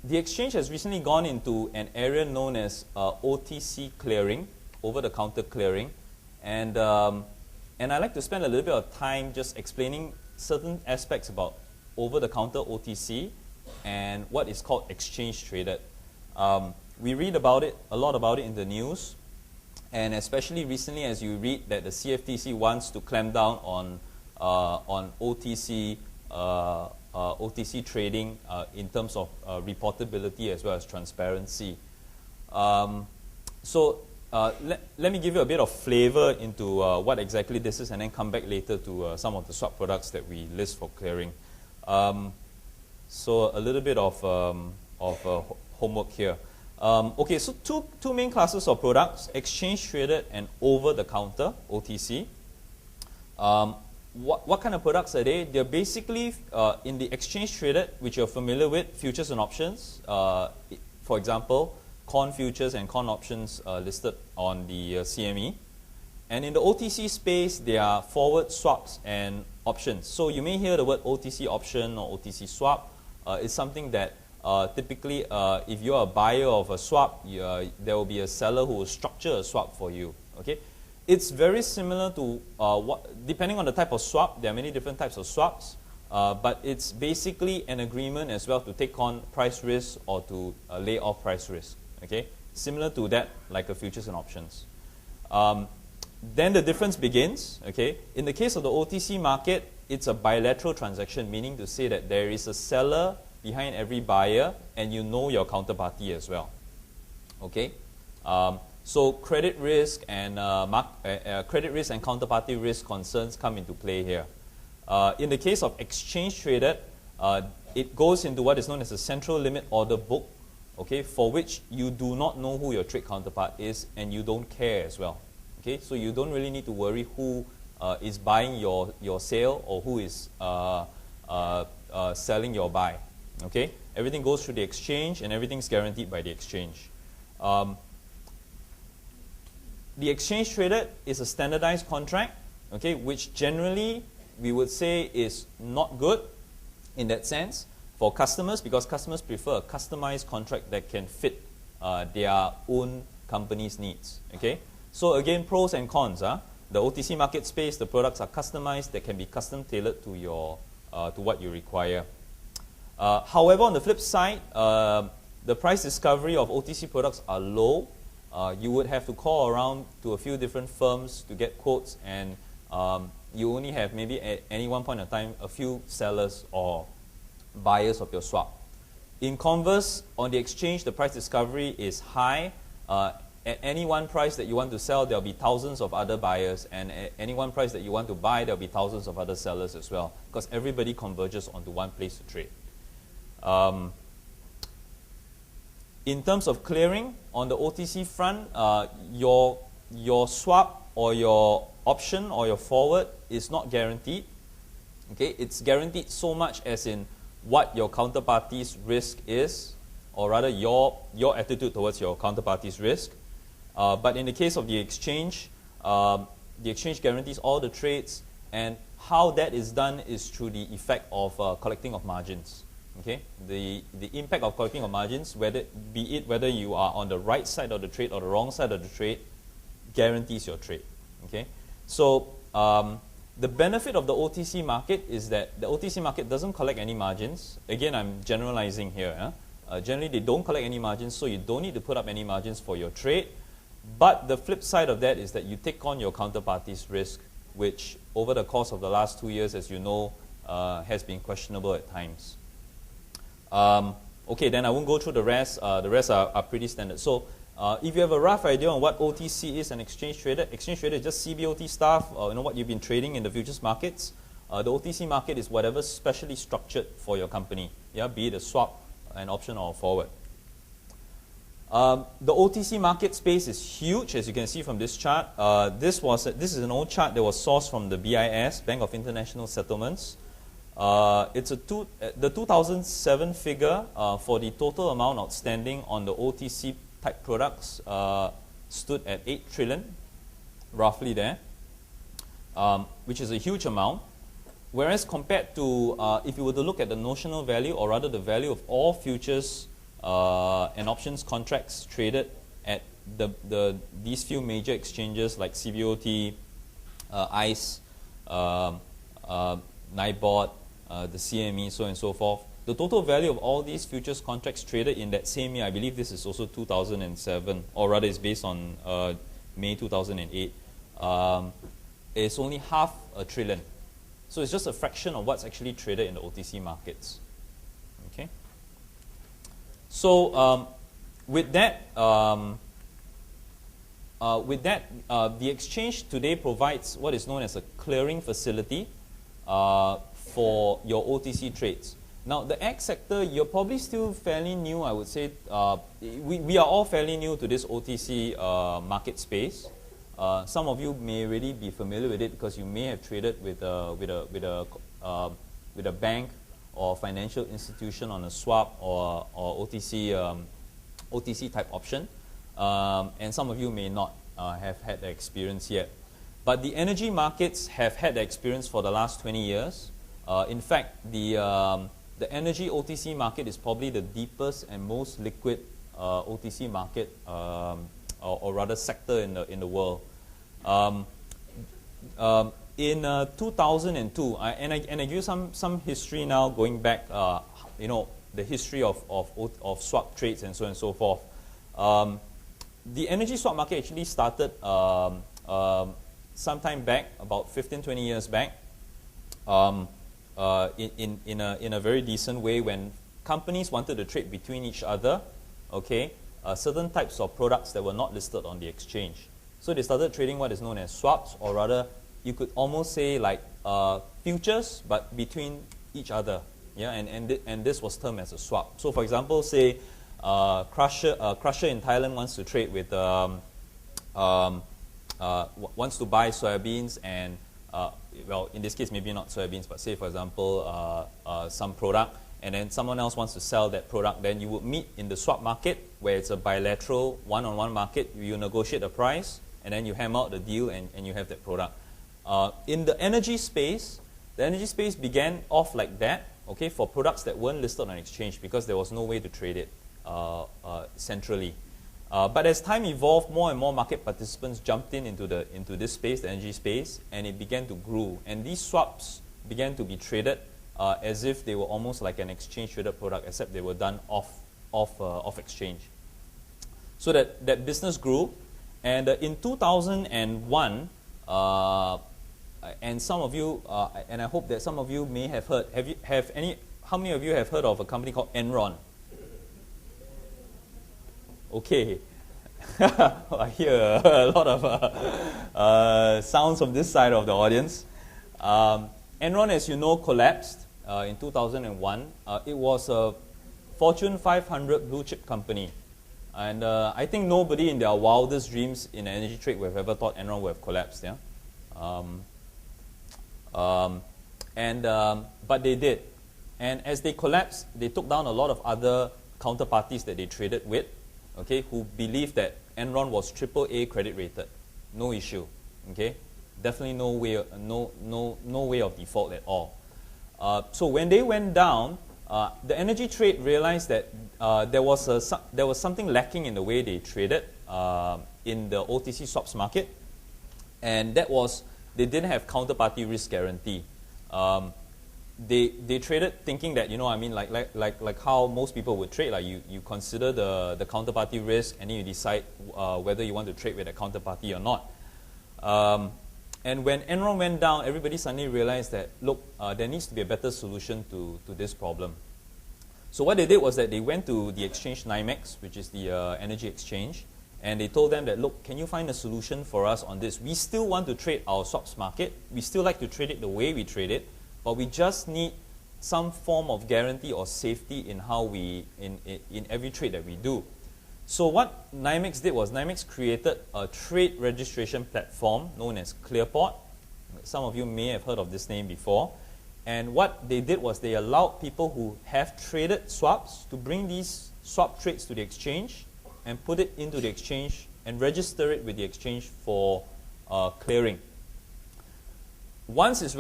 The exchange has recently gone into an area known as OTC clearing, over-the-counter clearing, and I'd like to spend a little bit of time just explaining certain aspects about over-the-counter OTC and what is called exchange traded. We read about it, a lot about it in the news, and especially recently as you read that the CFTC wants to clamp down on OTC OTC trading in terms of reportability as well as transparency. So let me give you a bit of flavor into what exactly this is, and then come back later to some of the swap products that we list for clearing. So a little bit of homework here. Okay, so two main classes of products: exchange traded and over-the-counter (OTC). What kind of products are they? They're basically in the exchange traded, which you're familiar with, futures and options. For example, corn futures and corn options listed on the CME. And in the OTC space, there are forward swaps and options. So you may hear the word OTC option or OTC swap. It's something that typically, if you're a buyer of a swap, there will be a seller who will structure a swap for you. Okay, it's very similar to depending on the type of swap. There are many different types of swaps, but it's basically an agreement as well to take on price risk or to lay off price risk. Okay, similar to that, like a futures and options. Then the difference begins. Okay, in the case of the OTC market, it's a bilateral transaction, meaning to say that there is a seller behind every buyer, and you know your counterparty as well. Okay, so credit risk and counterparty risk concerns come into play here. In the case of exchange traded, it goes into what is known as a central limit order book. Okay, for which you do not know who your trade counterpart is, and you don't care as well. Okay, so you don't really need to worry who is buying your sale or who is selling your buy. Okay, everything goes through the exchange, and everything's guaranteed by the exchange. The exchange traded is a standardized contract, okay, which generally we would say is not good in that sense for customers, because customers prefer a customized contract that can fit their own company's needs. Okay, so again, pros and cons. The OTC market space, the products are customized, that can be custom tailored to your to what you require. However, on the flip side, the price discovery of OTC products are low. You would have to call around to a few different firms to get quotes, and you only have maybe at any one point in time a few sellers or buyers of your swap. In converse, on the exchange, the price discovery is high. At any one price that you want to sell, there will be thousands of other buyers, and at any one price that you want to buy, there will be thousands of other sellers as well, because everybody converges onto one place to trade. In terms of clearing, on the OTC front, your swap or your option or your forward is not guaranteed. Okay, it's guaranteed so much as in what your counterparty's risk is, or rather your attitude towards your counterparty's risk. But in the case of the exchange guarantees all the trades, and how that is done is through the effect of collecting of margins. Okay, the impact of collecting of margins, whether you are on the right side of the trade or the wrong side of the trade, guarantees your trade. Okay, so the benefit of the OTC market is that the OTC market doesn't collect any margins. Again, I'm generalizing here. Generally, they don't collect any margins, so you don't need to put up any margins for your trade. But the flip side of that is that you take on your counterparty's risk, which over the course of the last 2 years, as you know, has been questionable at times. Okay, then I won't go through the rest. The rest are pretty standard. So if you have a rough idea on what OTC is and exchange traded is just CBOT stuff, what you've been trading in the futures markets. The OTC market is whatever specially structured for your company, be it a swap, an option, or a forward. The OTC market space is huge, as you can see from this chart. This is an old chart that was sourced from the BIS, Bank of International Settlements. It's the 2007 figure for the total amount outstanding on the OTC type products stood at 8 trillion, roughly there, which is a huge amount. Whereas compared to, if you were to look at the notional value, or rather the value of all futures and options contracts traded at these few major exchanges like CBOT, ICE, NIBOD, the CME, so on and so forth. The total value of all these futures contracts traded in that same year, I believe this is also 2007, or rather it's based on May 2008, is only $500 billion. So it's just a fraction of what's actually traded in the OTC markets. Okay. So with that, the exchange today provides what is known as a clearing facility for your OTC trades. Now, the ag sector, you're probably still fairly new, I would say. We are all fairly new to this OTC market space. Some of you may already be familiar with it because you may have traded with a bank or financial institution on a swap or OTC type option. And some of you may not have had the experience yet. But the energy markets have had the experience for the last 20 years. In fact, the energy OTC market is probably the deepest and most liquid OTC market, or rather sector in the world. In 2002, and I give you some history now, going back, the history of swap trades and so on and so forth. The energy swap market actually started sometime back, about 15-20 years back. In a very decent way, when companies wanted to trade between each other, okay, certain types of products that were not listed on the exchange. So they started trading what is known as swaps, or rather, you could almost say like futures, but between each other. Yeah, and this was termed as a swap. So for example, say Crusher in Thailand wants to trade with wants to buy soybeans and well, in this case, maybe not soybeans, but say, for example, some product, and then someone else wants to sell that product, then you would meet in the swap market, where it's a bilateral, one-on-one market. You negotiate a price, and then you hammer out the deal, and you have that product. In the energy space began off like that, okay, for products that weren't listed on exchange, because there was no way to trade it centrally. But as time evolved, more and more market participants jumped into this space, the energy space, and it began to grow. And these swaps began to be traded as if they were almost like an exchange-traded product, except they were done off exchange. So that business grew, and in 2001, and some of you, and I hope that some of you may have heard. How many of you have heard of a company called Enron? Okay, I hear a lot of sounds from this side of the audience. Enron, as you know, collapsed in 2001. It was a Fortune 500 blue chip company. And I think nobody in their wildest dreams in the energy trade would have ever thought Enron would have collapsed. Yeah? But they did. And as they collapsed, they took down a lot of other counterparties that they traded with, okay, who believed that Enron was AAA credit rated. No issue. Okay? Definitely no way of default at all. So when they went down, the energy trade realized that there was something lacking in the way they traded in the OTC swaps market, and that was they didn't have counterparty risk guarantee. They traded thinking that, like how most people would trade, like you consider the counterparty risk, and then you decide whether you want to trade with a counterparty or not. And when Enron went down, everybody suddenly realized that, look, there needs to be a better solution to this problem. So what they did was that they went to the exchange NYMEX, which is the energy exchange, and they told them that, look, can you find a solution for us on this? We still want to trade our swaps market. We still like to trade it the way we trade it, but we just need some form of guarantee or safety in how in every trade that we do. So what NYMEX did was NYMEX created a trade registration platform known as Clearport. Some of you may have heard of this name before. And what they did was they allowed people who have traded swaps to bring these swap trades to the exchange and put it into the exchange and register it with the exchange for clearing. Once it's